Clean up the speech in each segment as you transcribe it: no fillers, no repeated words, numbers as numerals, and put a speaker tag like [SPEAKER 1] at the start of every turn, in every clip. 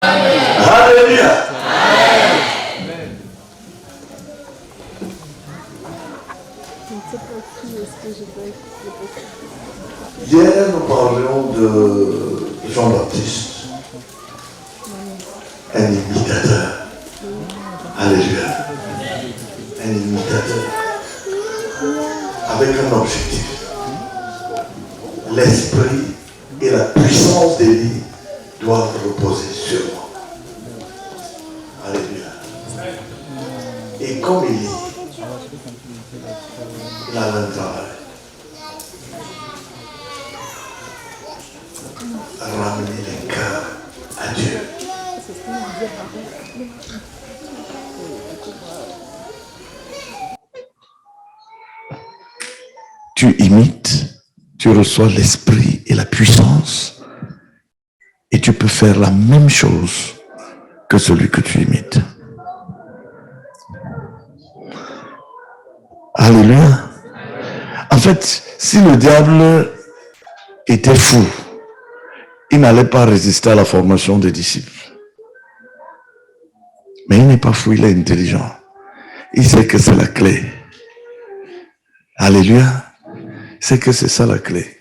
[SPEAKER 1] Alléluia. Hier, nous parlions de Jean-Baptiste, un imitateur. Alléluia. Un imitateur. Avec un objectif. L'esprit et la puissance d'Élie doivent reposer sur moi. Alléluia. Et comme Élie, il a un travail. Ramener les cœurs à Dieu. Tu imites, tu reçois l'esprit et la puissance et tu peux faire la même chose que celui que tu imites. Alléluia. En fait, si le diable était fou, il n'allait pas résister à la formation des disciples. Mais il n'est pas fou, il est intelligent. Il sait que c'est la clé. Alléluia. Il sait que c'est ça la clé.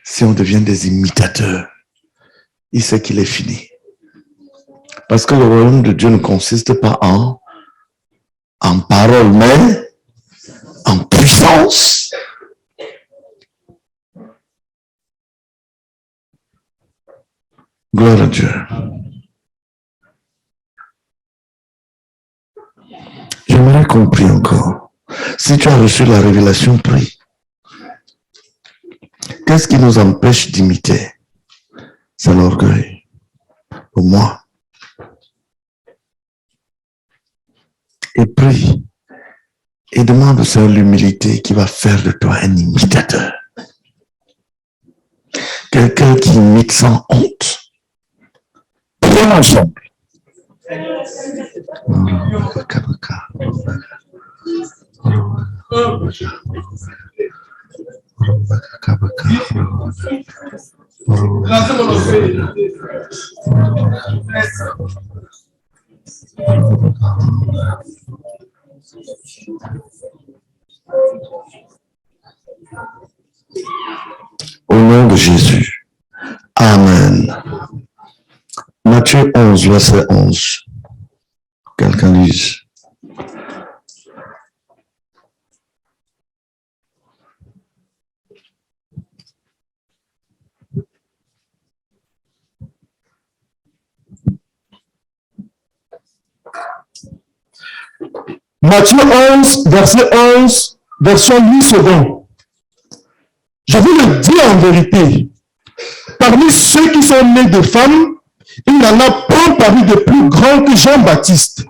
[SPEAKER 1] Si on devient des imitateurs, il sait qu'il est fini. Parce que le royaume de Dieu ne consiste pas en parole, mais en puissance. Gloire à Dieu. J'aimerais qu'on prie encore. Si tu as reçu la révélation, prie. Qu'est-ce qui nous empêche d'imiter? C'est l'orgueil. Pour moi. Et prie. Et demande au Seigneur l'humilité qui va faire de toi un imitateur. Quelqu'un qui imite sans honte. Prions ensemble. Au nom de Jésus. Amen. Matthieu 11, verset 11. Quelqu'un lise.
[SPEAKER 2] Matthieu 11, verset 11, version 8 secondes. Je vous le dis en vérité, parmi ceux qui sont nés de femmes, il n'y en a pas paru de plus grand que Jean-Baptiste.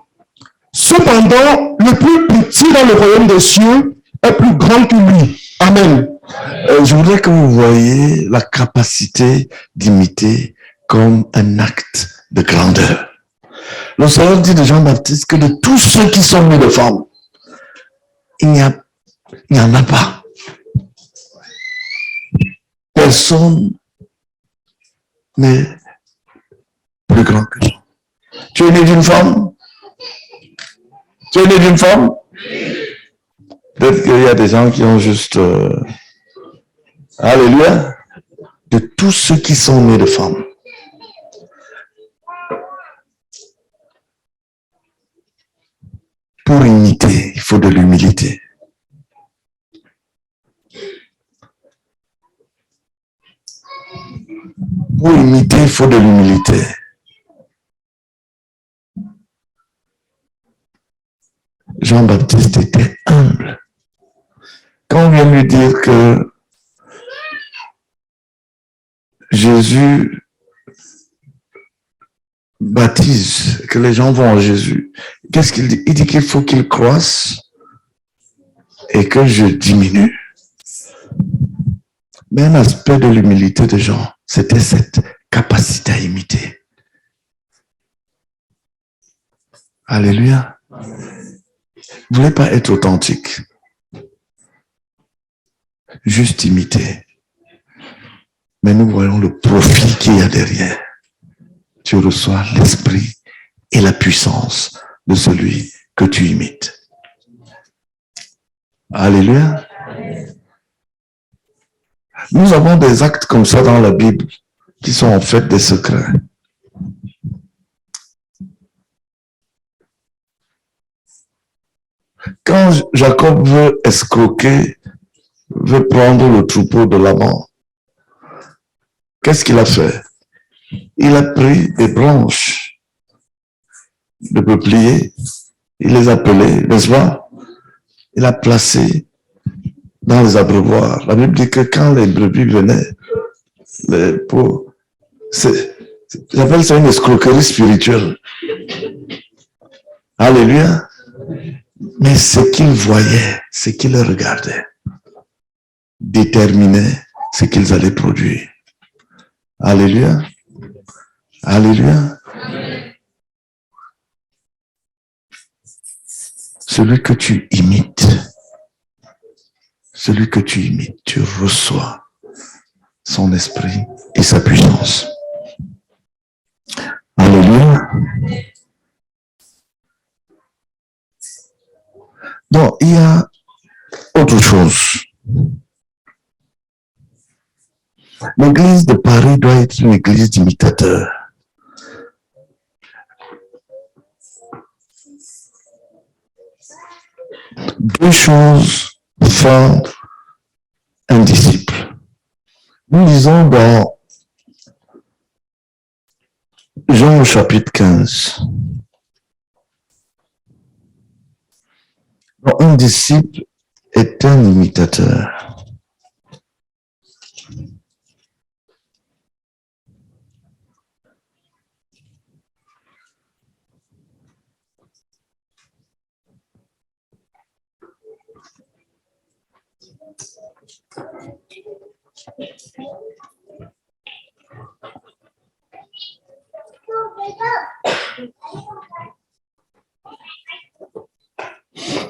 [SPEAKER 2] Cependant, le plus petit dans le royaume des cieux est plus grand que lui. Amen.
[SPEAKER 1] Je voudrais que vous voyez la capacité d'imiter comme un acte de grandeur. Le Seigneur dit de Jean-Baptiste que de tous ceux qui sont nés de femmes, il n'y en a pas. Personne n'est plus grand que Jean. Tu es né d'une femme? Tu es né d'une femme? Peut-être qu'il y a des gens qui ont juste... Alléluia. De tous ceux qui sont nés de femmes. Pour imiter, il faut de l'humilité. Pour imiter, il faut de l'humilité. Jean-Baptiste était humble. Quand on vient lui dire que Jésus baptise, que les gens vont à Jésus, qu'est-ce qu'il dit? Il dit qu'il faut qu'il croisse et que je diminue. Mais un aspect de l'humilité de Jean, c'était cette capacité à imiter. Alléluia. Vous ne voulez pas être authentique. Juste imiter. Mais nous voyons le profil qu'il y a derrière. tu reçois l'esprit et la puissance de celui que tu imites. Alléluia. Nous avons des actes comme ça dans la Bible qui sont en fait des secrets. Quand Jacob veut escroquer, veut prendre le troupeau de Laban, qu'est-ce qu'il a fait? Il a pris des branches de peuplier, il les a appelées, n'est-ce pas? Il a placé dans les abreuvoirs. La Bible dit que quand les brebis venaient, j'appelle ça une escroquerie spirituelle. Alléluia. Mais ce qu'ils voyaient, ce qu'ils regardaient, déterminait ce qu'ils allaient produire. Alléluia. Alléluia. Celui que tu imites, tu reçois son esprit et sa puissance. Alléluia. Donc, il y a autre chose. L'église de Paris doit être une église d'imitateurs. Deux choses font un disciple. Nous lisons dans Jean au chapitre 15. Un disciple est un imitateur.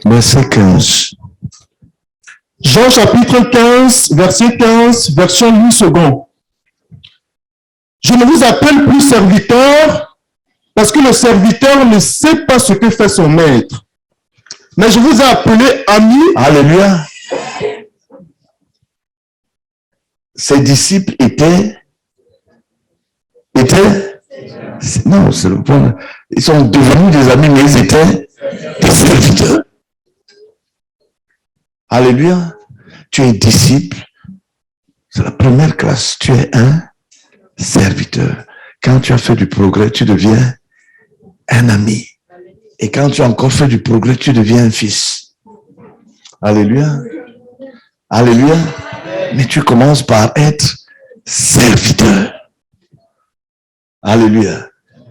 [SPEAKER 1] Verset 15.
[SPEAKER 2] Jean chapitre 15, verset 15, version 8 secondes. Je ne vous appelle plus serviteur, parce que le serviteur ne sait pas ce que fait son maître. Mais je vous ai appelé ami.
[SPEAKER 1] Alléluia. Ses disciples étaient non, c'est le point. Ils sont devenus des amis, mais ils étaient des serviteurs. Alléluia. Tu es disciple. C'est la première classe. Tu es un serviteur. Quand tu as fait du progrès, tu deviens un ami. Et quand tu as encore fait du progrès, tu deviens un fils. Alléluia. Alléluia. Mais tu commences par être serviteur. Alléluia.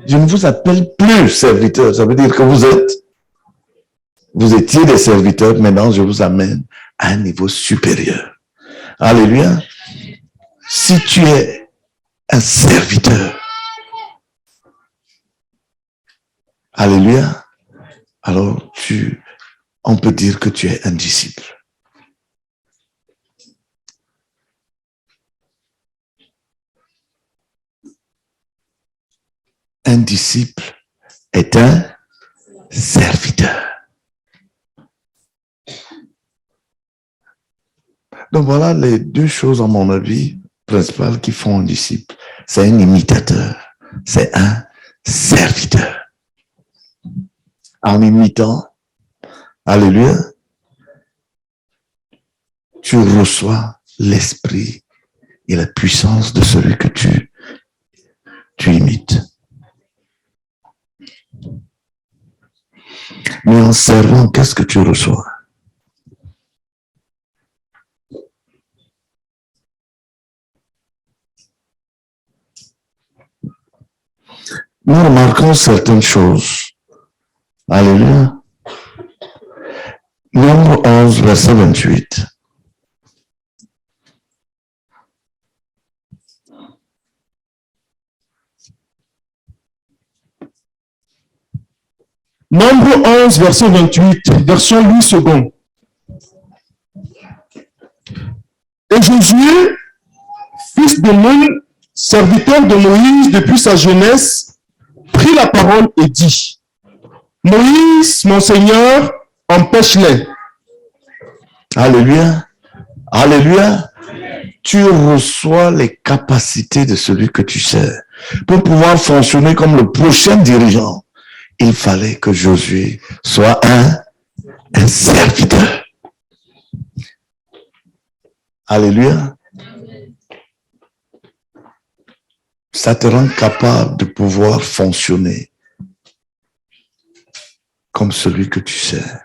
[SPEAKER 1] Je ne vous appelle plus serviteur. Ça veut dire que vous étiez des serviteurs. Maintenant, je vous amène à un niveau supérieur. Alléluia. Si tu es un serviteur, alléluia, alors on peut dire que tu es un disciple. Un disciple est un serviteur. Donc voilà les deux choses, à mon avis, principales qui font un disciple. C'est un imitateur. C'est un serviteur. En imitant, alléluia, tu reçois l'esprit et la puissance de celui que tu imites. Mais en servant, qu'est-ce que tu reçois? Nous remarquons certaines choses. Alléluia. Nombre 11, verset 28.
[SPEAKER 2] Nombre 11, verset 28, version 8 secondes. Et Josué, fils de Nun, serviteur de Moïse depuis sa jeunesse, parole et dit, Moïse, mon Seigneur, empêche-les.
[SPEAKER 1] Alléluia. Alléluia. Tu reçois les capacités de celui que tu sers. Pour pouvoir fonctionner comme le prochain dirigeant, il fallait que Josué soit un serviteur. Alléluia. Ça te rend capable de pouvoir fonctionner comme celui que tu sers.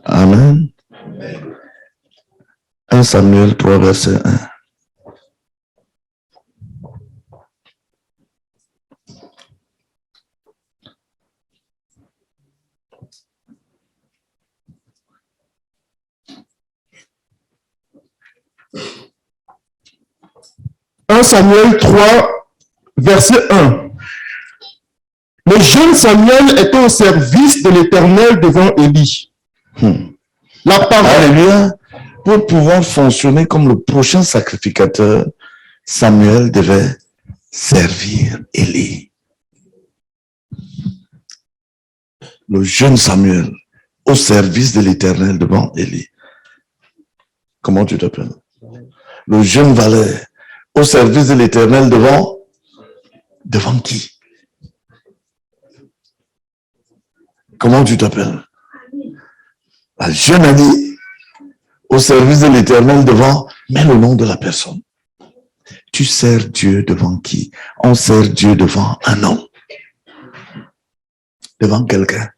[SPEAKER 1] Amen. 1 Samuel 3, verset 1.
[SPEAKER 2] Samuel 3, verset 1. Le jeune Samuel était au service de l'Éternel devant Élie. La parole.
[SPEAKER 1] Alléluia. Pour pouvoir fonctionner comme le prochain sacrificateur, Samuel devait servir Élie. Le jeune Samuel au service de l'Éternel devant Élie. Comment tu t'appelles? Le jeune valet au service de l'Éternel devant qui? Comment tu t'appelles? La jeune amie au service de l'Éternel devant, mets le nom de la personne. Tu sers Dieu devant qui? On sert Dieu devant un homme. Devant quelqu'un.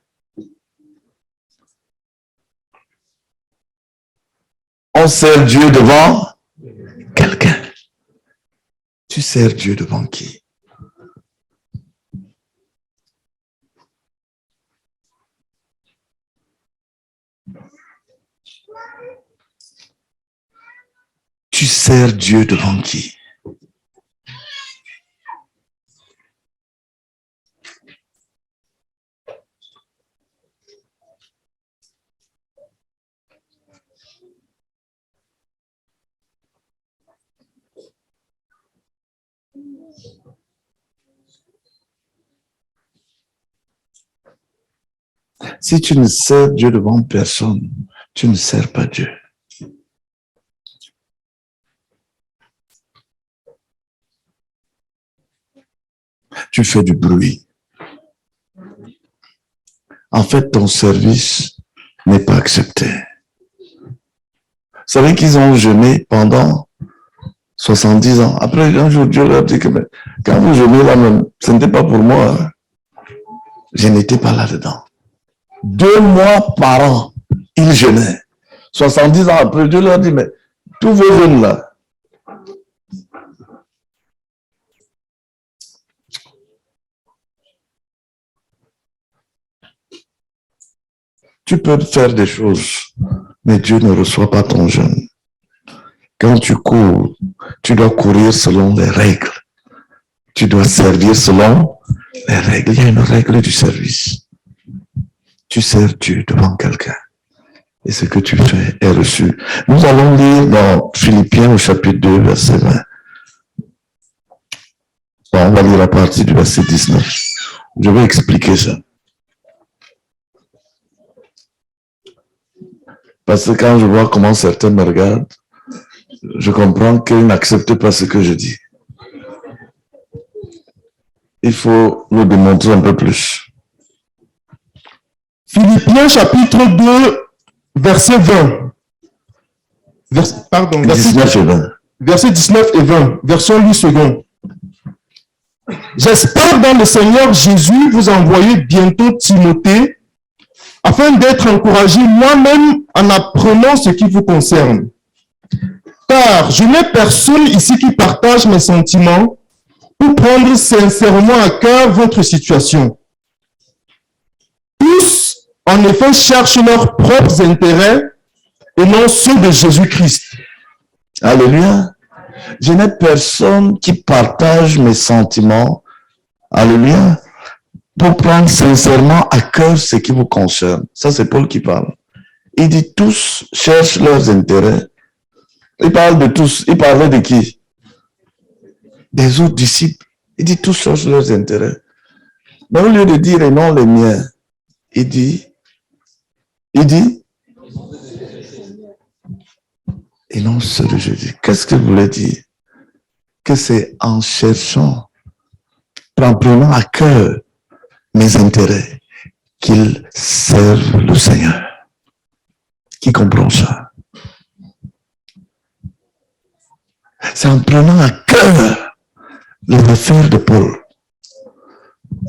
[SPEAKER 1] On sert Dieu devant quelqu'un. Tu sers Dieu devant qui? Tu sers Dieu devant qui? Si tu ne sers Dieu devant personne, tu ne sers pas Dieu. Tu fais du bruit. En fait, ton service n'est pas accepté. Vous savez qu'ils ont jeûné pendant 70 ans. Après, un jour, Dieu leur dit que quand vous jeûnez là même, ce n'était pas pour moi. Hein. Je n'étais pas là-dedans. 2 mois par an, ils jeûnaient. 70 ans après, Dieu leur dit, mais tous vos jeûnes là, tu peux faire des choses, mais Dieu ne reçoit pas ton jeûne. Quand tu cours, tu dois courir selon les règles. Tu dois servir selon les règles. Il y a une règle du service. Tu sers Dieu devant quelqu'un. Et ce que tu fais est reçu. Nous allons lire dans Philippiens au chapitre 2, verset 20. Bon, on va lire à partir du verset 19. Je vais expliquer ça. Parce que quand je vois comment certains me regardent, je comprends qu'ils n'acceptent pas ce que je dis. Il faut le démontrer un peu plus.
[SPEAKER 2] Philippiens chapitre 2, verset 20. Verset
[SPEAKER 1] 19 et 20.
[SPEAKER 2] Verset 19 et 20. Version 8 secondes. J'espère dans le Seigneur Jésus vous envoyer bientôt Timothée afin d'être encouragé moi-même en apprenant ce qui vous concerne. Car je n'ai personne ici qui partage mes sentiments pour prendre sincèrement à cœur votre situation. Tous, en effet, cherchent leurs propres intérêts et non ceux de Jésus-Christ.
[SPEAKER 1] Alléluia. Je n'ai personne qui partage mes sentiments. Alléluia. Pour prendre sincèrement à cœur ce qui vous concerne. Ça, c'est Paul qui parle. Il dit tous cherchent leurs intérêts. Il parle de tous. Il parlait de qui? Des autres disciples. Il dit, tous cherchent leurs intérêts. Mais au lieu de dire, et non les miens, il dit, et non ceux de Jésus. Qu'est-ce que vous voulez dire? Que c'est en cherchant, en prenant à cœur mes intérêts, qu'ils servent le Seigneur. Qui comprend ça? C'est en prenant à cœur les affaires de Paul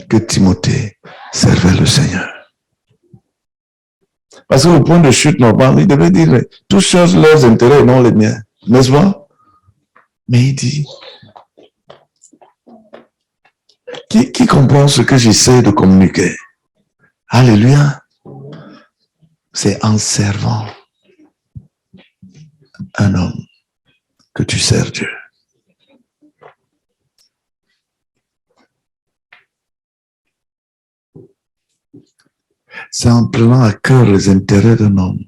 [SPEAKER 1] que Timothée servait le Seigneur. Parce qu'au point de chute normal, il devait dire, tous cherchent leurs intérêts et non les miens. N'est-ce pas? Mais il dit, qui comprend ce que j'essaie de communiquer? Alléluia. C'est en servant un homme que tu sers Dieu. C'est en prenant à cœur les intérêts d'un homme.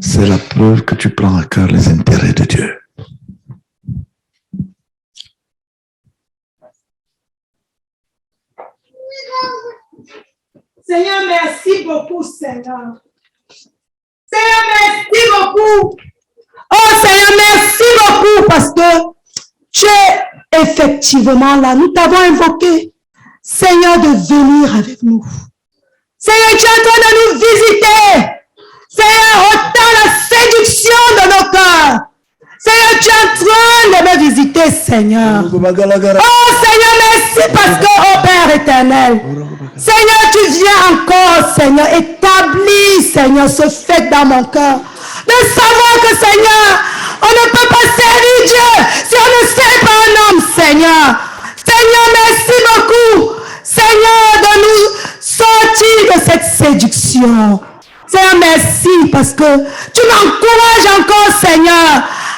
[SPEAKER 1] C'est la preuve que tu prends à cœur les intérêts de Dieu.
[SPEAKER 3] Seigneur, merci beaucoup, Seigneur. Seigneur, merci beaucoup. Oh, Seigneur, merci beaucoup parce que tu es effectivement là. Nous t'avons invoqué, Seigneur, de venir avec nous. Seigneur, tu es en train de nous visiter. Seigneur, retends la séduction de nos cœurs. Seigneur, tu es en train de me visiter, Seigneur. Oh, Seigneur, merci parce que, oh Père éternel, Seigneur, tu viens encore, Seigneur, établir, Seigneur, ce fait dans mon cœur. De savoir que, Seigneur, on ne peut pas servir Dieu si on ne sert pas un homme, Seigneur. Seigneur, merci beaucoup, Seigneur, de nous sortir de cette séduction. Seigneur, merci parce que tu m'encourages encore, Seigneur,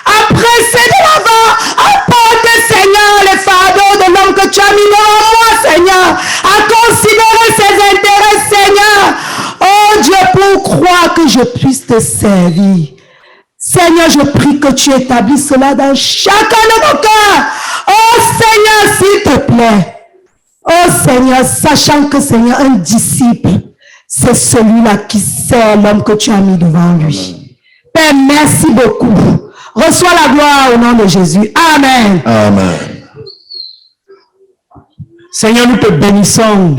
[SPEAKER 3] à presser de l'avant, à porter, Seigneur, les fardeaux de l'homme que tu as mis devant moi, Seigneur, à considérer ses intérêts, Seigneur. Oh Dieu, pour croire que je puisse te servir. Seigneur, je prie que tu établisses cela dans chacun de nos cœurs. Oh Seigneur, s'il te plaît. Oh Seigneur, sachant que, Seigneur, un disciple, c'est celui-là qui sert l'homme que tu as mis devant lui. Père, merci beaucoup. Reçois la gloire au nom de Jésus. Amen.
[SPEAKER 1] Amen.
[SPEAKER 2] Seigneur, nous te bénissons.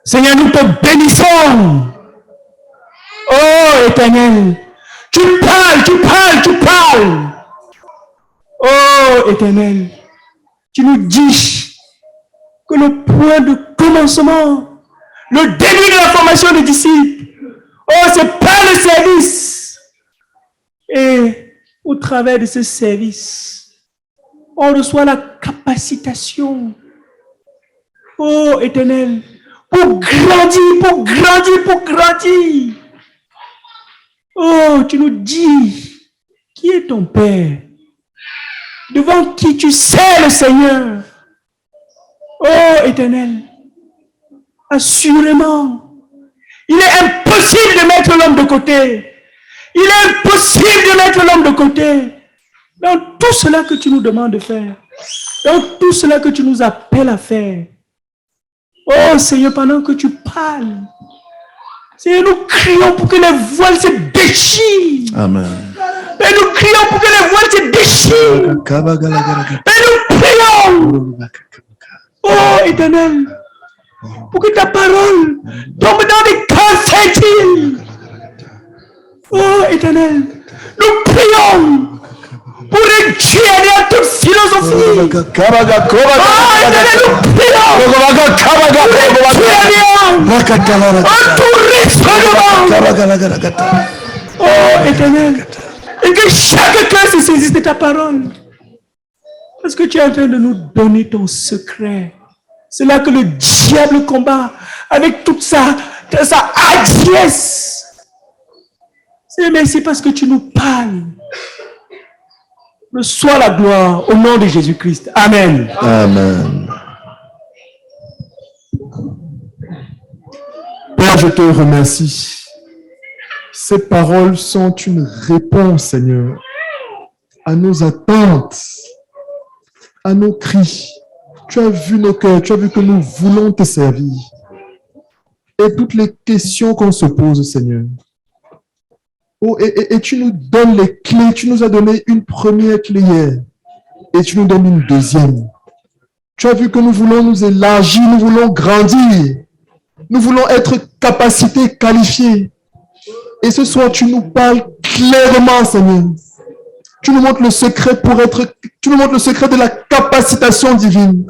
[SPEAKER 2] Seigneur, nous te bénissons. Oh, Éternel, tu parles. Oh, Éternel, tu nous dis que le point de commencement, le début de la formation des disciples, oh, c'est par le service. Et au travers de ce service, on reçoit la capacitation. Oh, Éternel, pour grandir. Oh, tu nous dis, qui est ton Père? Devant qui tu sers le Seigneur? Oh, Éternel, assurément, il est impossible de mettre l'homme de côté. Il est impossible de mettre l'homme de côté. Dans tout cela que tu nous demandes de faire, dans tout cela que tu nous appelles à faire. Oh Seigneur, pendant que tu parles, Seigneur, nous crions pour que les voiles se déchirent.
[SPEAKER 1] Amen.
[SPEAKER 2] Et nous crions pour que les voiles se déchirent. Et nous prions. Oh Éternel, pour que ta parole tombe dans des cœurs fertiles. Oh Éternel, nous prions pour réduire à toute philosophie. Oh Éternel, nous prions pour oh Éternel, et que chaque cœur se saisisse de ta parole. Parce que tu es en train de nous donner ton secret. C'est là que le diable combat avec toute sa hardiesse. C'est merci parce que tu nous parles. Reçois la gloire au nom de Jésus-Christ. Amen.
[SPEAKER 1] Amen.
[SPEAKER 4] Père, je te remercie. Ces paroles sont une réponse, Seigneur, à nos attentes. à nos cris. Tu as vu nos cœurs, tu as vu que nous voulons te servir. Et toutes les questions qu'on se pose, Seigneur. Oh, et tu nous donnes les clés. Tu nous as donné une première clé hier. Et tu nous donnes une deuxième. Tu as vu que nous voulons nous élargir, nous voulons grandir. Nous voulons être capacités, qualifiés. Et ce soir, tu nous parles clairement, Seigneur. Tu nous montres le secret tu nous montres le secret de la capacitation divine.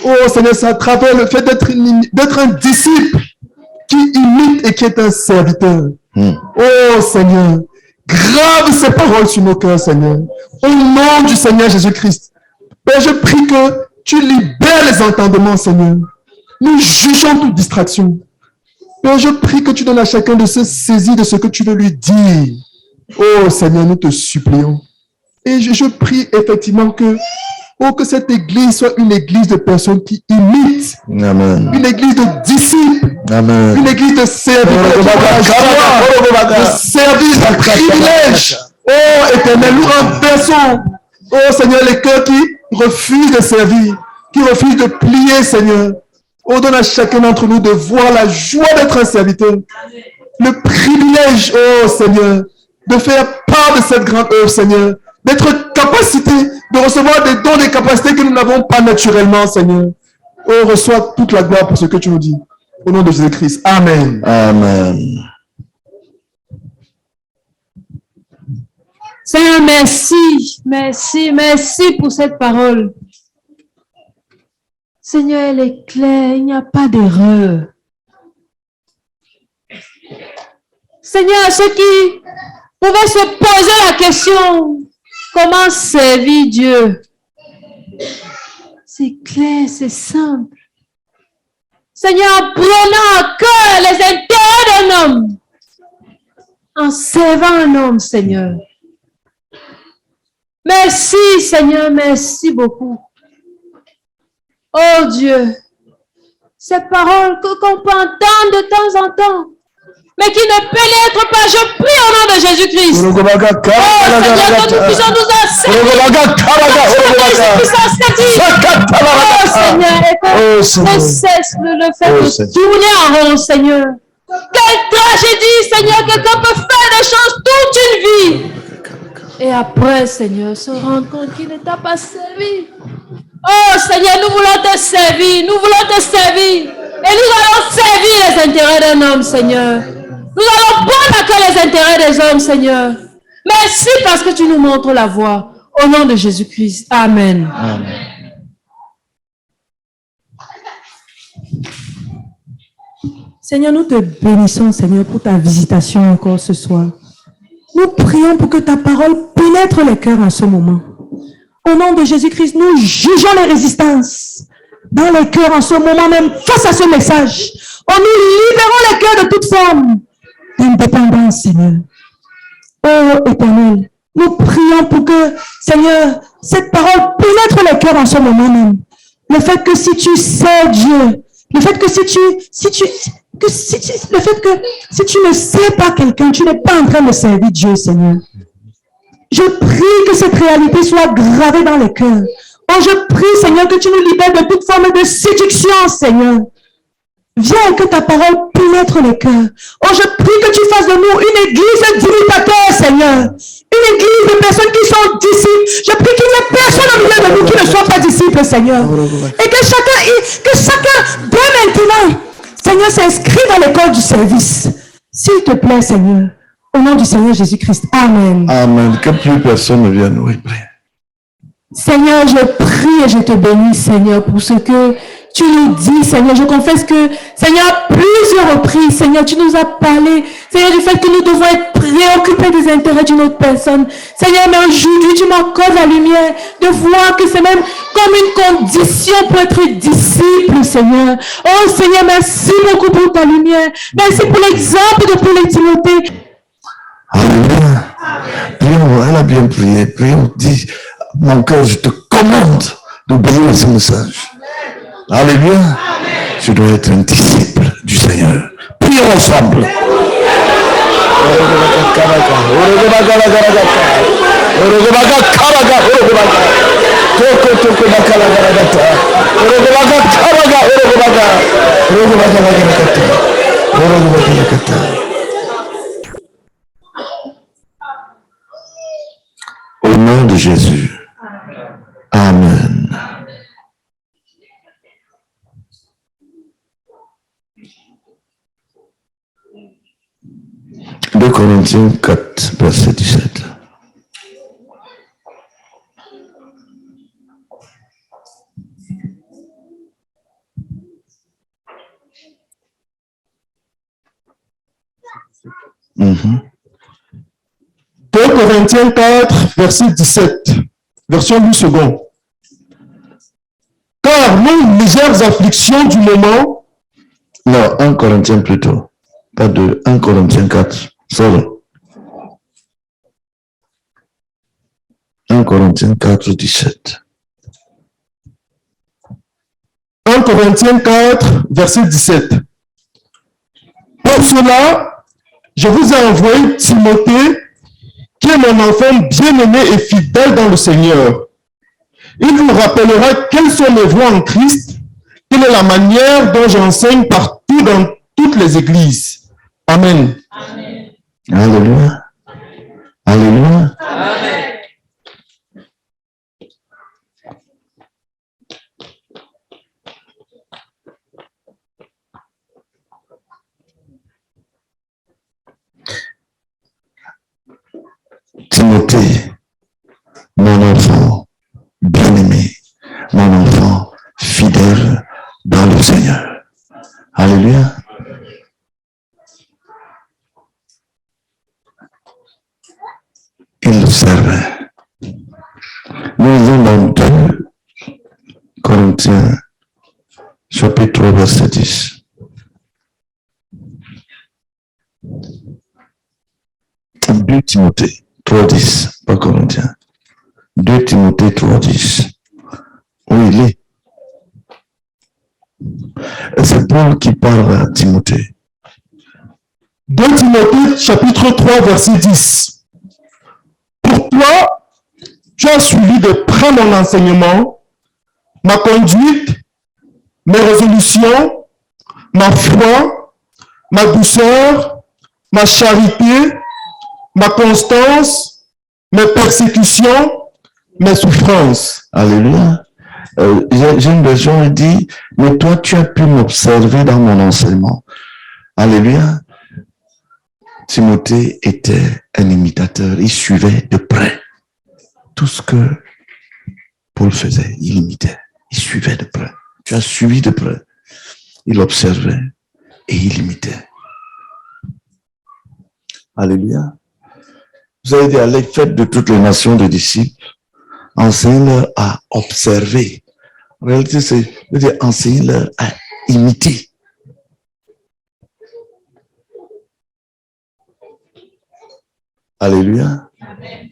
[SPEAKER 4] Oh Seigneur, c'est à travers le fait d'être un disciple qui imite et qui est un serviteur. Oh Seigneur, grave ces paroles sur nos cœurs, Seigneur. Au nom du Seigneur Jésus-Christ. Père, je prie que tu libères les entendements, Seigneur. Nous jugeons toute distraction. Père, je prie que tu donnes à chacun de se saisir de ce que tu veux lui dire. Oh Seigneur, nous te supplions. Et je prie effectivement que cette église soit une église de personnes qui imitent.
[SPEAKER 1] Amen.
[SPEAKER 4] Une église de disciples.
[SPEAKER 1] Amen.
[SPEAKER 4] Une église de serviteurs. De service, de privilège. Oh Éternel, nous renversons. Oh Seigneur, les cœurs qui refusent de servir, qui refusent de plier, Seigneur. Oh, donne à chacun d'entre nous de voir la joie d'être un serviteur. Le privilège, oh Seigneur, de faire part de cette grande œuvre, Seigneur. D'être capacité de recevoir des dons, des capacités que nous n'avons pas naturellement, Seigneur. Oh, reçois toute la gloire pour ce que tu nous dis. Au nom de Jésus-Christ. Amen.
[SPEAKER 1] Amen.
[SPEAKER 3] Seigneur, merci, merci, merci pour cette parole. Seigneur, elle est claire, il n'y a pas d'erreur. Seigneur, ceux qui pouvaient se poser la question, comment servir Dieu? C'est clair, c'est simple. Seigneur, en prenant à cœur les intérêts d'un homme, en servant un homme, Seigneur. Merci, Seigneur, merci beaucoup. Oh Dieu, ces paroles qu'on peut entendre de temps en temps, mais qui ne pénètrent pas, je prie au nom de Jésus-Christ. Oh Seigneur, que nous puissions nous asservir. Oh Seigneur, et qu'on cesse le fait de tourner en rond, Seigneur. Quelle tragédie, Seigneur, quelqu'un peut faire des choses toute une vie. Et après, Seigneur, se rendre compte qu'il ne t'a pas servi. Oh Seigneur, nous voulons te servir, nous voulons te servir. Et nous allons servir les intérêts d'un homme, Seigneur. Nous allons prendre à cœur les intérêts des hommes, Seigneur. Merci parce que tu nous montres la voie. Au nom de Jésus-Christ. Amen.
[SPEAKER 1] Amen.
[SPEAKER 3] Seigneur, nous te bénissons, Seigneur, pour ta visitation encore ce soir. Nous prions pour que ta parole pénètre les cœurs en ce moment. Au nom de Jésus-Christ, nous jugeons les résistances dans les cœurs en ce moment même face à ce message. Oh, nous libérons les cœurs de toute forme d'indépendance, Seigneur. Oh, Éternel, nous prions pour que, Seigneur, cette parole pénètre les cœurs en ce moment même. Le fait que si tu sais Dieu, le fait que si tu ne sais pas quelqu'un, tu n'es pas en train de servir Dieu, Seigneur. Je prie que cette réalité soit gravée dans les cœurs. Oh, je prie, Seigneur, que tu nous libères de toute forme de séduction, Seigneur. Viens que ta parole pénètre les cœurs. Oh, je prie que tu fasses de nous une église d'imitateurs, Seigneur. Une église de personnes qui sont disciples. Je prie qu'il n'y ait personne au milieu de nous qui ne soit pas disciple, Seigneur. Et que chacun, dès maintenant, Seigneur, s'inscrit dans l'école du service. S'il te plaît, Seigneur. Au nom du Seigneur Jésus-Christ. Amen.
[SPEAKER 1] Amen. Que plus personne ne vienne. Oui, prie.
[SPEAKER 3] Seigneur, je prie et je te bénis, Seigneur, pour ce que tu nous dis, Seigneur. Je confesse que, Seigneur, à plusieurs reprises, Seigneur, tu nous as parlé, Seigneur, du fait que nous devons être préoccupés des intérêts d'une autre personne. Seigneur, mais aujourd'hui, tu m'accordes la lumière de voir que c'est même comme une condition pour être disciple, Seigneur. Oh, Seigneur, merci beaucoup pour ta lumière. Merci pour l'exemple de Paul et Timothée.
[SPEAKER 1] Alléluia. Prions, elle a bien prié. Prions, dis, mon cœur, je te commande d'oublier ce message. Alléluia. Je dois être un disciple du Seigneur. Prions ensemble. Toko toko bakala garagata. Orogo bagata baga orogo baga. Orogo baga garagata. Orogo baga garagata. Au nom de Jésus. Amen. De Corinthiens 4, verset 17. Mm-hmm.
[SPEAKER 2] 2 Corinthiens 4, verset 17. Version Louis II. Car nos légères afflictions du moment.
[SPEAKER 1] Non, 1 Corinthiens plutôt. Pas de 1 Corinthiens 4. Solo. 1 Corinthiens 4, 17.
[SPEAKER 2] 1 Corinthiens 4, verset 17. Pour cela, je vous ai envoyé Timothée, qui est mon enfant bien-aimé et fidèle dans le Seigneur. Il vous rappellera quelles sont mes voies en Christ, quelle est la manière dont j'enseigne partout dans toutes les églises. Amen.
[SPEAKER 1] Amen. Alléluia. Alléluia.
[SPEAKER 5] Amen.
[SPEAKER 1] Timothée, mon enfant bien-aimé, mon enfant fidèle dans le Seigneur. Alléluia. Il le servait. Nous lisons dans 2 Corinthiens, chapitre 3, verset 10. Deux Timothée 3.10, pas Corinthiens. 2 Timothée 3.10. Où il est? Et c'est Paul qui parle à Timothée.
[SPEAKER 2] 2 Timothée, chapitre 3, verset 10. Pour toi, tu as suivi de près mon enseignement, ma conduite, mes résolutions, ma foi, ma douceur, ma charité, ma constance, mes persécutions, mes souffrances.
[SPEAKER 1] Alléluia. J'ai une version qui dit, mais toi, tu as pu m'observer dans mon enseignement. Alléluia. Timothée était un imitateur. Il suivait de près tout ce que Paul faisait. Il imitait. Il suivait de près. Tu as suivi de près. Il observait et il imitait. Alléluia. Vous avez dit, allez, faites de toutes les nations de disciples, enseignez-leur à observer. En réalité, c'est enseignez-leur à imiter. Alléluia.
[SPEAKER 5] Amen.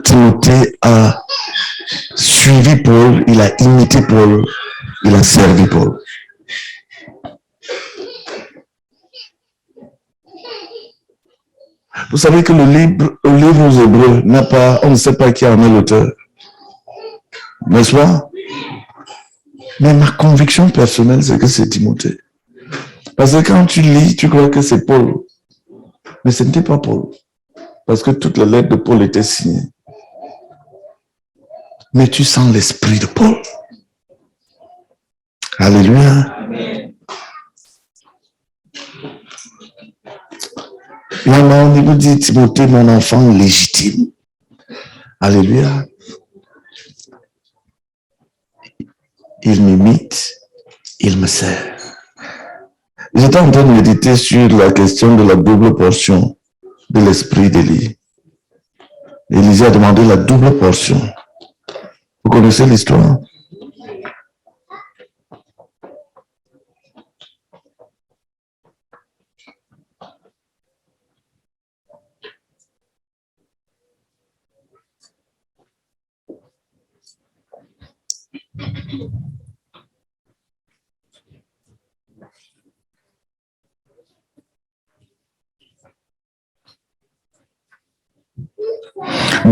[SPEAKER 1] Timothée a suivi Paul, il a imité Paul, il a servi Paul. Vous savez que le livre aux Hébreux n'a pas, on ne sait pas qui en est l'auteur. N'est-ce pas? Mais ma conviction personnelle, c'est que c'est Timothée. Parce que quand tu lis, tu crois que c'est Paul. Mais ce n'était pas Paul. Parce que toutes les lettres de Paul étaient signées. Mais tu sens l'esprit de Paul. Alléluia.
[SPEAKER 5] Amen.
[SPEAKER 1] Là, on nous dit, Timothée, mon enfant légitime. Alléluia. Il m'imite, il me sert. J'étais en train de méditer sur la question de la double portion de l'esprit d'Élie. Élisée a demandé la double portion. Vous connaissez l'histoire?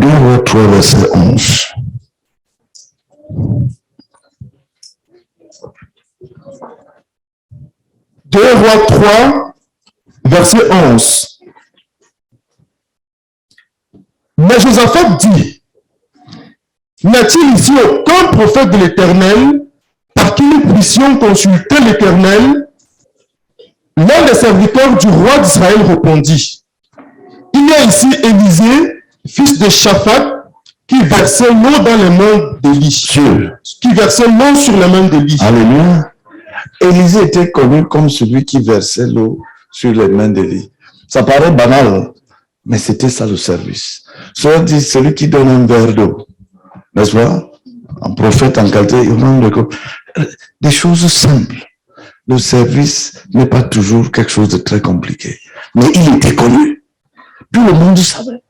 [SPEAKER 1] 2 Rois 3, verset 11.
[SPEAKER 2] Deux Rois 3, verset 11. Mais Josaphat dit, n'y a-t-il ici aucun prophète de l'Éternel par qui nous puissions consulter l'Éternel? L'un des serviteurs du roi d'Israël répondit, il y a ici Élisée, fils de Shaphat, qui versait l'eau dans les mains d'Élie. Qui versait l'eau sur les mains d'Élie.
[SPEAKER 1] Alléluia. Élisée était connu comme celui qui versait l'eau sur les mains d'Élie. Ça paraît banal, mais c'était ça le service. Cela dit, celui qui donne un verre d'eau, n'est-ce pas? Un prophète en qualité, des choses simples. Le service n'est pas toujours quelque chose de très compliqué. Mais il était connu. Tout le monde savait.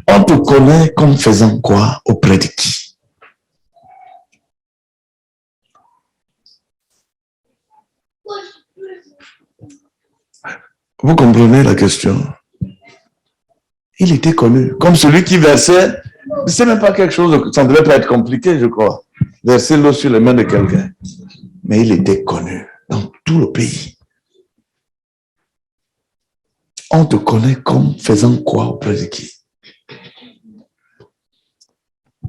[SPEAKER 1] On te connaît comme faisant quoi auprès de qui? Vous comprenez la question? Il était connu comme celui qui versait. C'est même pas quelque chose, ça ne devait pas être compliqué, je crois. Verser l'eau sur les mains de quelqu'un. Mais il était connu dans tout le pays. On te connaît comme faisant quoi auprès de qui?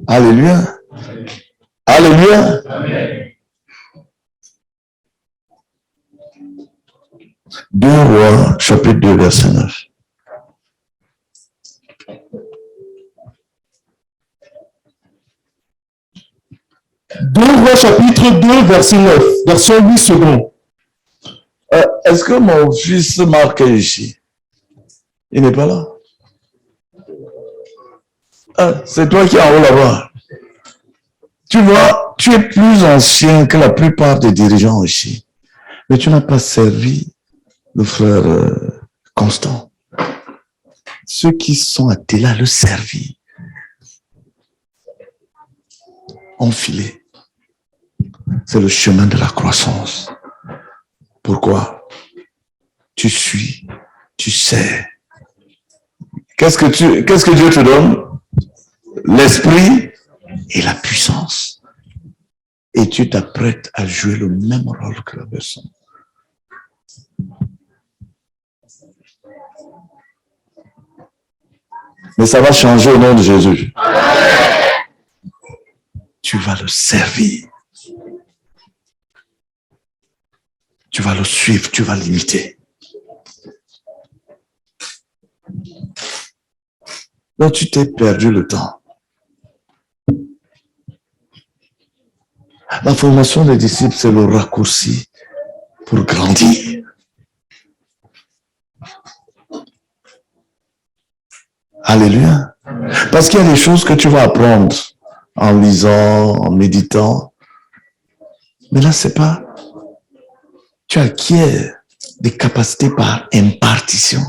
[SPEAKER 1] Alléluia. Alléluia. Amen. 2 Rois, chapitre 2, verset 9.
[SPEAKER 2] Deux Rois, chapitre 2, verset 9, version 8 secondes.
[SPEAKER 1] Est-ce que mon fils Marc est ici? Il n'est pas là. C'est toi qui es en haut là-bas. Tu vois, tu es plus ancien que la plupart des dirigeants ici. Mais tu n'as pas servi le frère Constant. Ceux qui sont attelés à le servir ont filé. C'est le chemin de la croissance. Pourquoi? Tu suis, tu sais. Qu'est-ce que Dieu te donne? L'esprit et la puissance. Et tu t'apprêtes à jouer le même rôle que la personne. Mais ça va changer au nom de Jésus. Amen. Tu vas le servir. Tu vas le suivre, tu vas l'imiter. Donc tu t'es perdu le temps. La formation des disciples, c'est le raccourci pour grandir. Alléluia. Parce qu'il y a des choses que tu vas apprendre en lisant, en méditant. Mais là, c'est pas... Tu acquiers des capacités par impartition.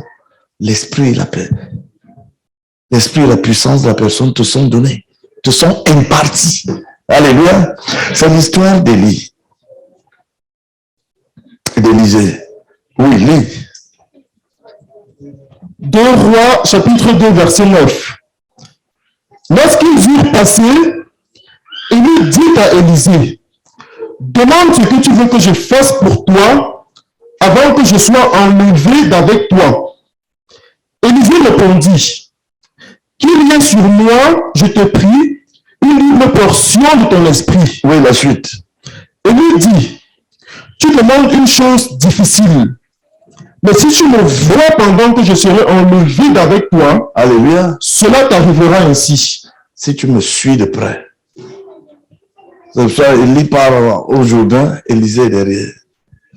[SPEAKER 1] L'esprit et la paix. L'esprit et la puissance de la personne te sont donnés, te sont impartis. Alléluia. C'est l'histoire d'Élie. D'Élisée. Oui, lis.
[SPEAKER 2] 2 Rois, chapitre 2, verset 9. Lorsqu'ils eurent passé, Élie dit à Élisée, demande ce que tu veux que je fasse pour toi avant que je sois enlevé d'avec toi. Élisée répondit, qu'il y ait sur moi, je te prie, une libre portion de ton esprit.
[SPEAKER 1] Oui, la suite.
[SPEAKER 2] Élie dit, tu demandes une chose difficile. Mais si tu me vois pendant que je serai enlevé d'avec toi,
[SPEAKER 1] alléluia,
[SPEAKER 2] cela t'arrivera ainsi.
[SPEAKER 1] Si tu me suis de près. C'est pour ça qu'il part au Jourdain, Élisée est derrière.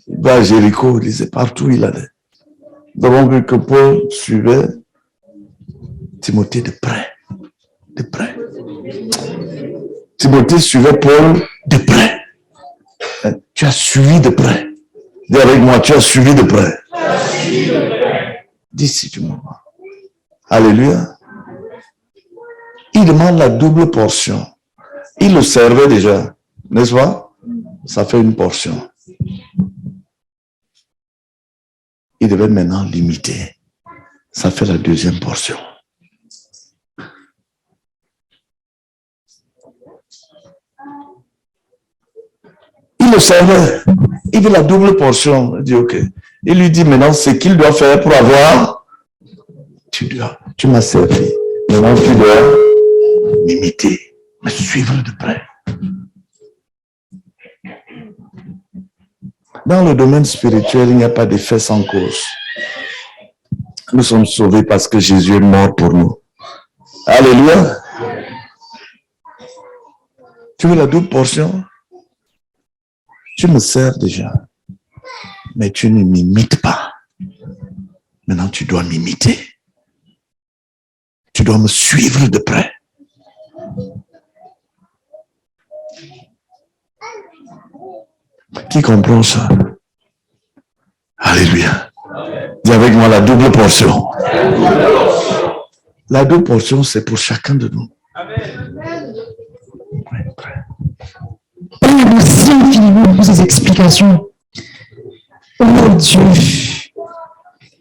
[SPEAKER 1] Il va à Jéricho, Élisée partout il allait. Nous avons vu que Paul suivait Timothée de près. De près. Timothée suivait Paul de près. Tu as suivi de près. Dis avec moi, tu as suivi de près. Dis si tu me vois. Alléluia. Il demande la double portion. Il le servait déjà, n'est-ce pas? Ça fait une portion. Il devait maintenant l'imiter. Ça fait la deuxième portion. le serveur, il veut la double portion. Il dit, ok. Il lui dit maintenant ce qu'il doit faire pour avoir. Tu m'as servi. Maintenant, tu dois m'imiter, me suivre de près. Dans le domaine spirituel, il n'y a pas d'effet sans cause. Nous sommes sauvés parce que Jésus est mort pour nous. Alléluia. Tu veux la double portion? Tu me sers déjà, mais tu ne m'imites pas. Maintenant, tu dois m'imiter. Tu dois me suivre de près. Qui comprend ça? Alléluia. Dis avec moi la double portion. La double portion, c'est pour chacun de nous.
[SPEAKER 3] Père, merci infiniment pour ces explications. Oh Dieu,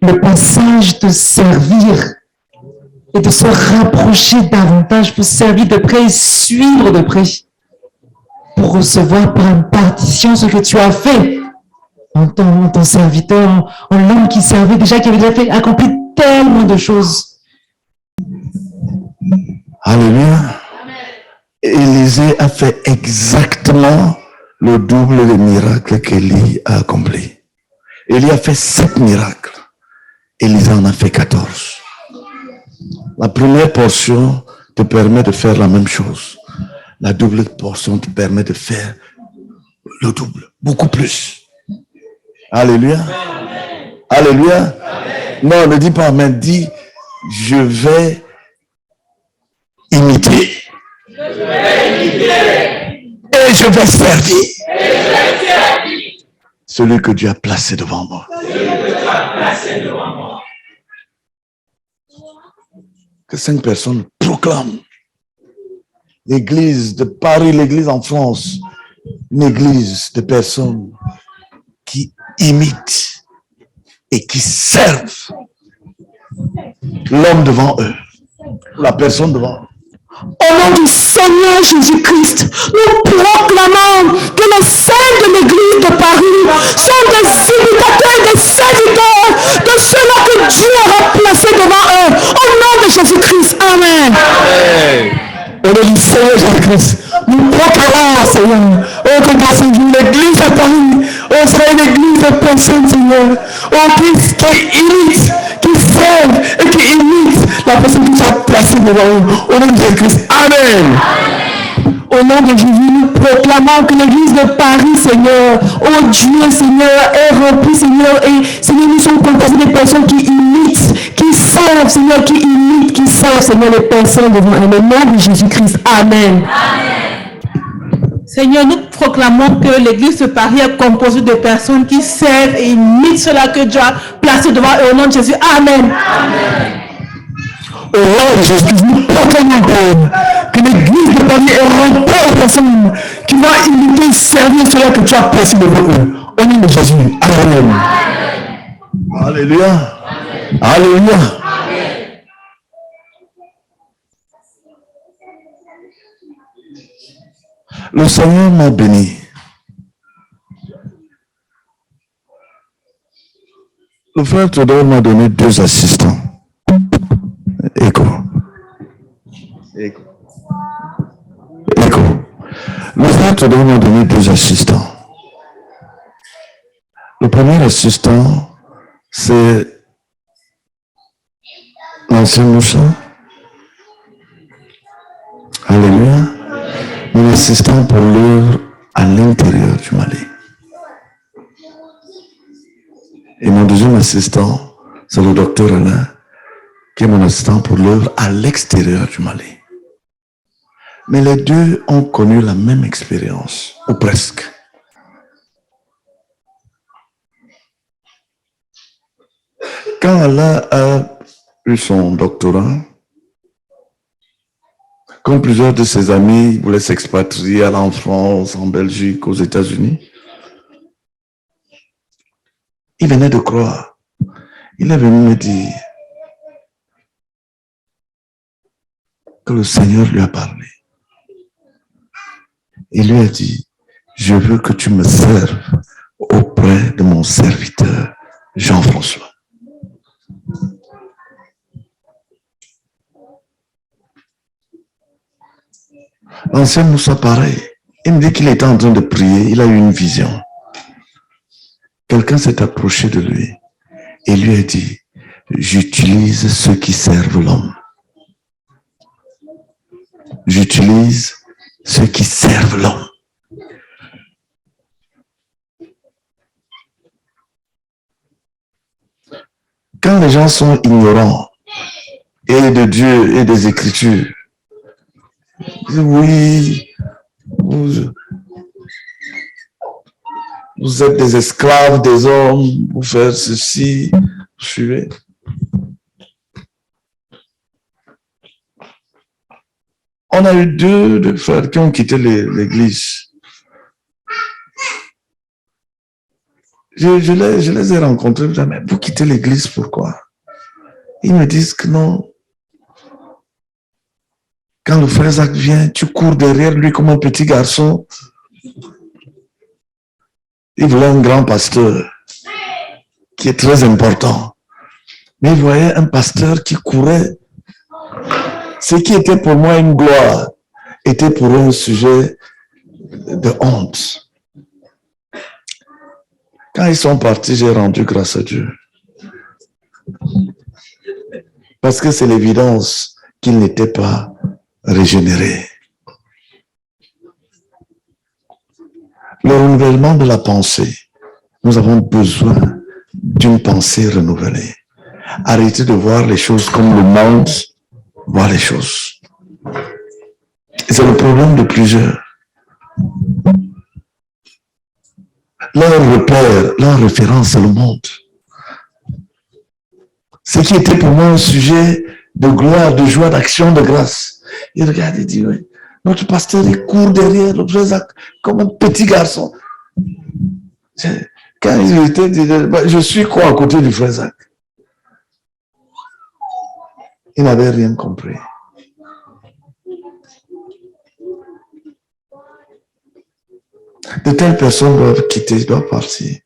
[SPEAKER 3] le passage de servir et de se rapprocher davantage pour servir de près et suivre de près, pour recevoir par impartition ce que tu as fait en ton serviteur, en l'homme qui servait déjà, qui avait déjà fait, accompli tellement de choses.
[SPEAKER 1] Alléluia. Élisée a fait exactement le double des miracles qu'Élie a accompli. Élie a fait 7 miracles. Élisée en a fait 14. La première portion te permet de faire la même chose. La double portion te permet de faire le double, beaucoup plus. Alléluia. Alléluia. Non, ne dis pas amen, dis je vais imiter. Et je vais servir. Celui que Dieu a placé devant moi. Que 5 personnes proclament l'église de Paris, l'église en France, une église de personnes qui imitent et qui servent l'homme devant eux, la personne devant eux.
[SPEAKER 3] Au nom du Seigneur Jésus-Christ, nous proclamons que les saints de l'église de Paris sont des imitateurs, des serviteurs de ceux-là que Dieu aura placés devant eux. Au nom de Jésus-Christ. Amen.
[SPEAKER 2] Au nom du Seigneur Jésus-Christ, nous proclamons, Seigneur, que grâce à vous, l'église à Paris, sera une église de personnes, Seigneur, qui imitent, qui servent et qui imitent la personne qui soit placée devant eux. Au nom de Jésus-Christ. Amen. Au nom de Jésus, nous proclamons que l'église de Paris, Seigneur, oh Dieu, Seigneur, est remplie, Seigneur, et Seigneur, nous sommes composés des personnes qui imitent, qui servent, Seigneur, qui imitent, qui servent, Seigneur, les personnes devant eux. Au nom de Jésus-Christ. Amen.
[SPEAKER 5] Seigneur, nous proclamons que l'église de Paris est composée de personnes qui servent et imitent cela que Dieu a placé devant eux. Au nom de Jésus. Amen.
[SPEAKER 2] Au nom de Jésus, nous proclamons que l'église de Paris est remplie de personnes qui vont imiter et servir cela que tu as placé devant eux. Au nom de Jésus. Amen.
[SPEAKER 1] Alléluia. Alléluia. Le Seigneur m'a béni. Le frère Théodore m'a donné 2 assistants. Écho. Le frère Théodore m'a donné 2 assistants. Le premier assistant, c'est l'ancien Moussa. Alléluia. Mon assistant pour l'œuvre à l'intérieur du Mali. Et mon deuxième assistant, c'est le docteur Alain, qui est mon assistant pour l'œuvre à l'extérieur du Mali. Mais les deux ont connu la même expérience, ou presque. Quand Alain a eu son doctorat, comme plusieurs de ses amis voulaient s'expatrier, aller en France, en Belgique, aux États-Unis, il venait de croire. Il est venu me dire que le Seigneur lui a parlé. Il lui a dit je veux que tu me serves auprès de mon serviteur Jean-François. L'ancien Moussa, pareil. Il me dit qu'il était en train de prier, il a eu une vision. Quelqu'un s'est approché de lui et lui a dit, j'utilise ceux qui servent l'homme. J'utilise ceux qui servent l'homme. Quand les gens sont ignorants et de Dieu et des Écritures, oui, vous êtes des esclaves des hommes, vous faites ceci, vous suivez. On a eu deux frères qui ont quitté l'église. Je les ai rencontrés, je disais, mais vous quittez l'église, pourquoi? Ils me disent que non. Quand le frère Zach vient, tu cours derrière lui comme un petit garçon. Il voulait un grand pasteur qui est très important. Mais il voyait un pasteur qui courait. Ce qui était pour moi une gloire était pour eux un sujet de honte. Quand ils sont partis, j'ai rendu grâce à Dieu. Parce que c'est l'évidence qu'ils n'étaient pas régénérés. Le renouvellement de la pensée, nous avons besoin d'une pensée renouvelée. Arrêtez de voir les choses comme le monde voit les choses. C'est le problème de plusieurs. Leur repère, leur référence, c'est le monde. Ce qui était pour moi un sujet de gloire, de joie, d'action, de grâce. Il regarde et dit, oui, notre pasteur, il court derrière le frère Zach comme un petit garçon. Quand il était, je suis quoi à côté du frère Zach? Il n'avait rien compris. De telles personnes doivent quitter, doivent partir.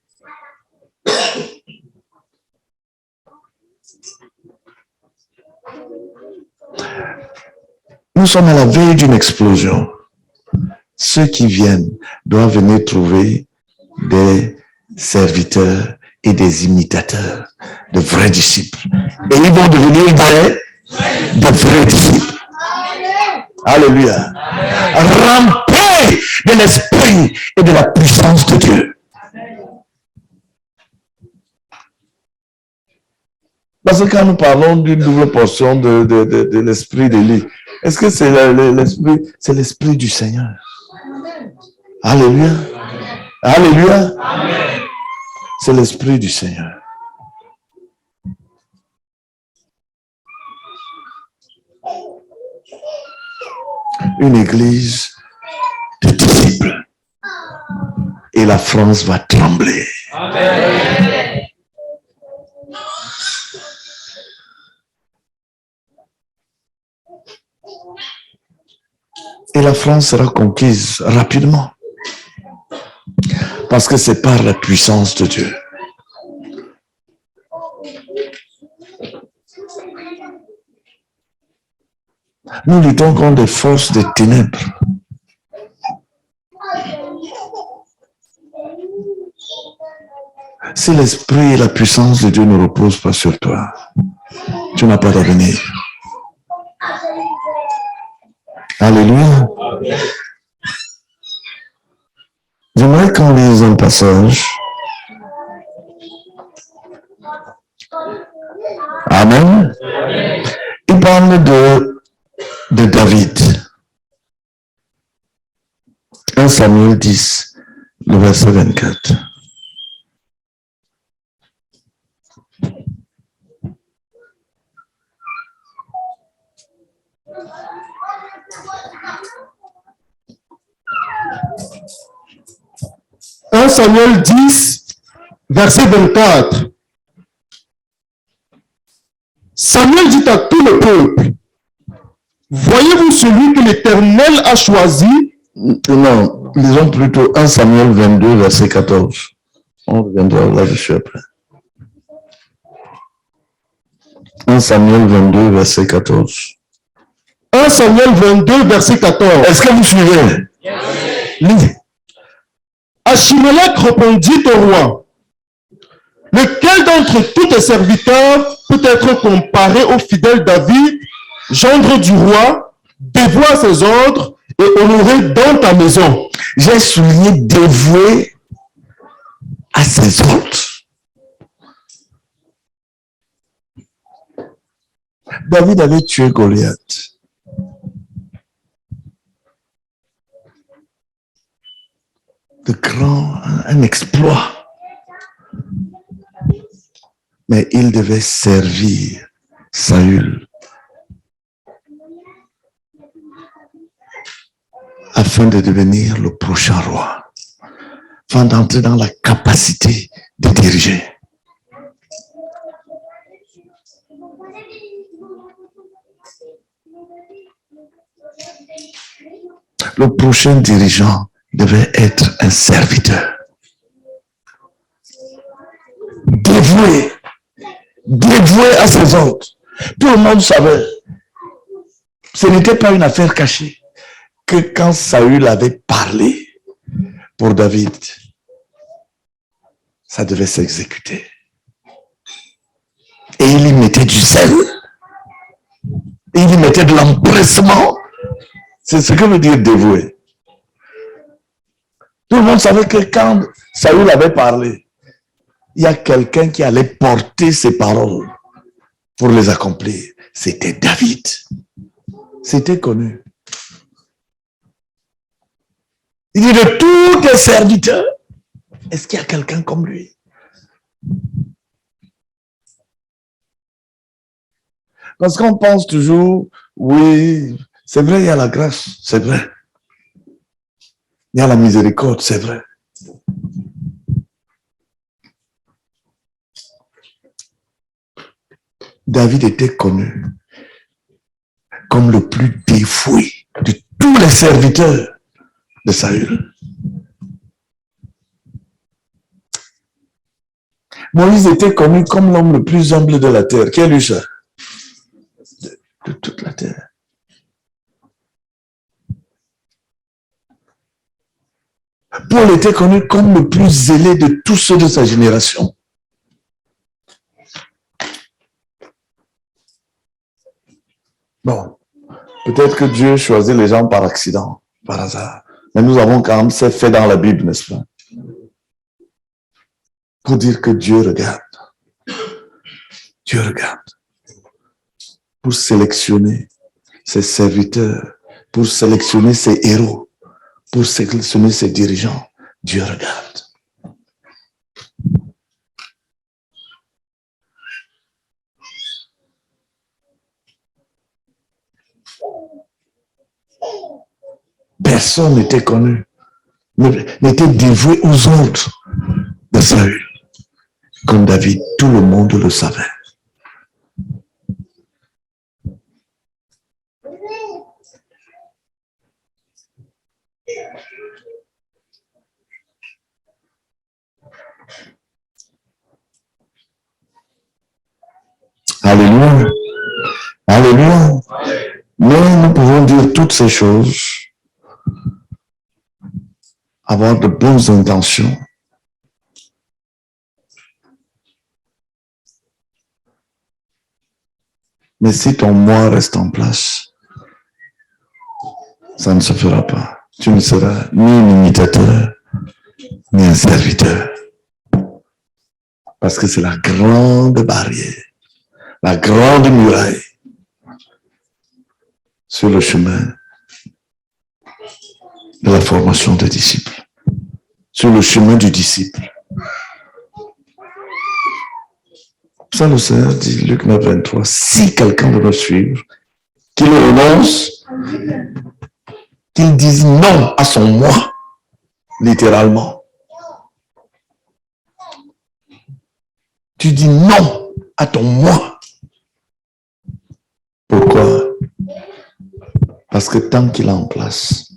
[SPEAKER 1] Nous sommes à la veille d'une explosion. Ceux qui viennent doivent venir trouver des serviteurs et des imitateurs, de vrais disciples. Et ils vont devenir de vrais disciples. Alléluia. Remplis de l'esprit et de la puissance de Dieu. Parce que quand nous parlons d'une double portion de l'esprit d'Élie, est-ce que c'est l'esprit? C'est l'esprit du Seigneur. Alléluia. Alléluia. C'est l'esprit du Seigneur. Une église de disciples. Et la France va trembler. Amen. Et la France sera conquise rapidement. Parce que c'est par la puissance de Dieu. Nous luttons contre des forces des ténèbres. Si l'esprit et la puissance de Dieu ne reposent pas sur toi, tu n'as pas d'avenir. Alléluia. J'aimerais qu'on lise un passage. Amen. Il parle de David. 1 Samuel 10, le verset 24.
[SPEAKER 2] Samuel 10, verset 24. Samuel dit à tout le peuple, voyez-vous celui que l'Éternel a choisi
[SPEAKER 1] Non, lisons plutôt 1 Samuel 22, verset 14. On reviendra là-dessus après. 1 Samuel 22, verset 14.
[SPEAKER 2] 1 Samuel 22, verset 14.
[SPEAKER 1] Est-ce que vous suivez? Lisez.
[SPEAKER 2] Achimelech répondit au roi, lequel d'entre tous tes serviteurs peut être comparé au fidèle David, gendre du roi, dévoué à ses ordres et honoré dans ta maison?
[SPEAKER 1] J'ai souligné dévoué à ses ordres. David avait tué Goliath. Un exploit. Mais il devait servir Saül afin de devenir le prochain roi, afin d'entrer dans la capacité de diriger. Le prochain dirigeant devait être un serviteur. Dévoué à ses ordres. Tout le monde savait. Ce n'était pas une affaire cachée. Que quand Saül avait parlé pour David, ça devait s'exécuter. Et il y mettait du zèle. Et il y mettait de l'empressement. C'est ce que veut dire dévoué. Tout le monde savait que quand Saül avait parlé, il y a quelqu'un qui allait porter ses paroles pour les accomplir. C'était David. C'était connu. Il dit de tous tes serviteurs, est-ce qu'il y a quelqu'un comme lui? Parce qu'on pense toujours, oui, c'est vrai, il y a la grâce, c'est vrai. Il y a la miséricorde, c'est vrai. David était connu comme le plus dévoué de tous les serviteurs de Saül. Moïse était connu comme l'homme le plus humble de la terre. Qui a lu ça? De toute la terre. Paul était connu comme le plus zélé de tous ceux de sa génération. Bon, peut-être que Dieu choisit les gens par accident, par hasard. Mais nous avons quand même ces faits dans la Bible, n'est-ce pas? Pour dire que Dieu regarde. Dieu regarde. Pour sélectionner ses serviteurs, pour sélectionner ses héros, pour sélectionner ses dirigeants. Dieu regarde. Personne n'était connu, n'était dévoué aux ordres de Saül. Comme David, tout le monde le savait. Alléluia. Alléluia. Mais nous pouvons dire toutes ces choses, avoir de bonnes intentions, mais si ton moi reste en place, ça ne se fera pas. Tu ne seras ni un imitateur, ni un serviteur. Parce que c'est la grande barrière, la grande muraille sur le chemin de la formation des disciples, sur le chemin du disciple. Ça, le Seigneur dit, Luc 9, 23, si quelqu'un veut me suivre, qu'il renonce, qu'il dise non à son moi, littéralement. Tu dis non à ton moi. Pourquoi? Parce que tant qu'il est en place,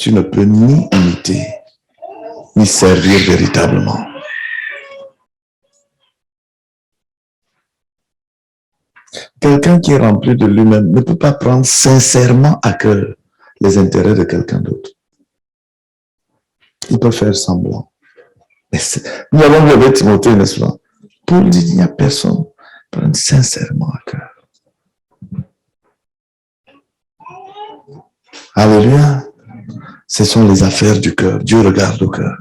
[SPEAKER 1] tu ne peux ni imiter, ni servir véritablement. Quelqu'un qui est rempli de lui-même ne peut pas prendre sincèrement à cœur les intérêts de quelqu'un d'autre. Il peut faire semblant. Mais nous avons vu avec Timothée, n'est-ce pas? Paul dit, il n'y a personne qui prenne sincèrement à cœur. Alléluia. Ce sont les affaires du cœur. Dieu regarde au cœur.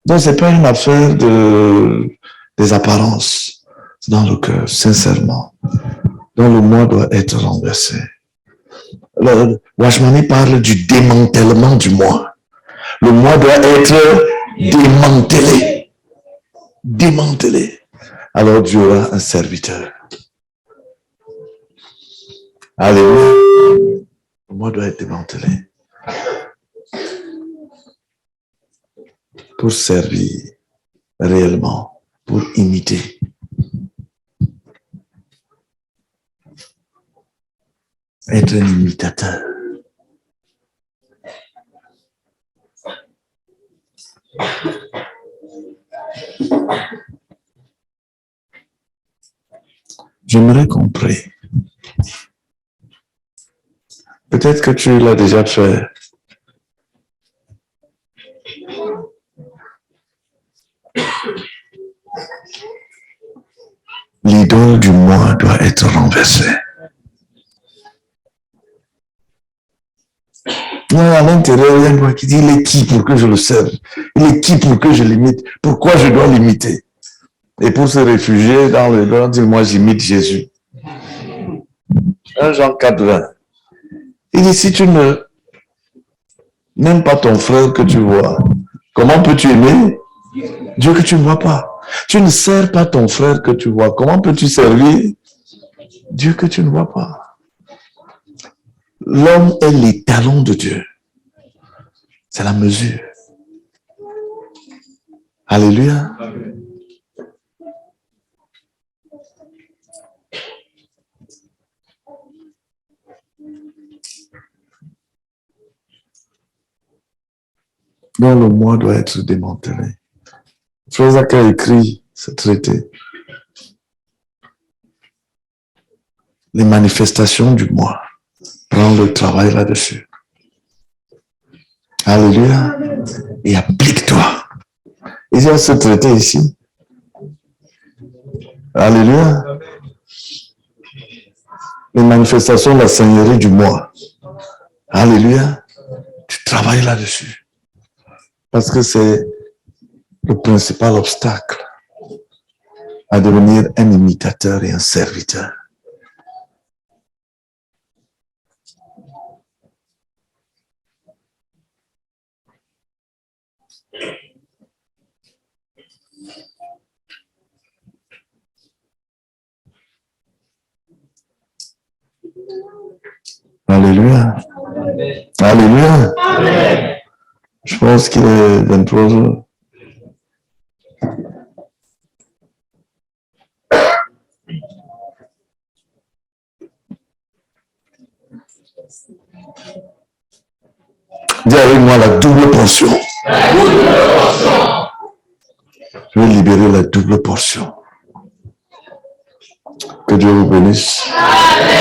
[SPEAKER 1] Donc, ce n'est pas une affaire des apparences. C'est dans le cœur, sincèrement. Donc, le moi doit être renversé. Le Washmani parle du démantèlement du moi. Le moi doit être démantelé. Démantelé. Alors, Dieu aura un serviteur. Alléluia. Le moi doit être démantelé. Pour servir réellement, pour imiter. Être un imitateur. J'aimerais qu'on prie. Peut-être que tu l'as déjà fait. L'idole du moi doit être renversée. Non, à l'intérieur, il y a un moi qui dit, il est qui pour que je le serve? Il est qui pour que je l'imite? Pourquoi je dois l'imiter? Et pour se réfugier dans le don, dit, moi j'imite Jésus. 1 Jean 4:20. Il dit, si tu ne n'aimes pas ton frère que tu vois, comment peux-tu aimer Dieu que tu ne vois pas? Tu ne sers pas ton frère que tu vois, comment peux-tu servir Dieu que tu ne vois pas? L'homme est l'étalon de Dieu. C'est la mesure. Alléluia. Donc le moi doit être démantelé. Frère a écrit ce traité. Les manifestations du moi. Prends le travail là-dessus. Alléluia. Et applique-toi. Il y a ce traité ici. Alléluia. Les manifestations de la Seigneurie du moi. Alléluia. Tu travailles là-dessus. Parce que c'est le principal obstacle à devenir un imitateur et un serviteur. Alléluia. Alléluia. Amen. Je pense qu'il est 23 heures. Dis avec moi la double portion. La double portion. Je vais libérer la double portion. Que Dieu vous bénisse. Amen.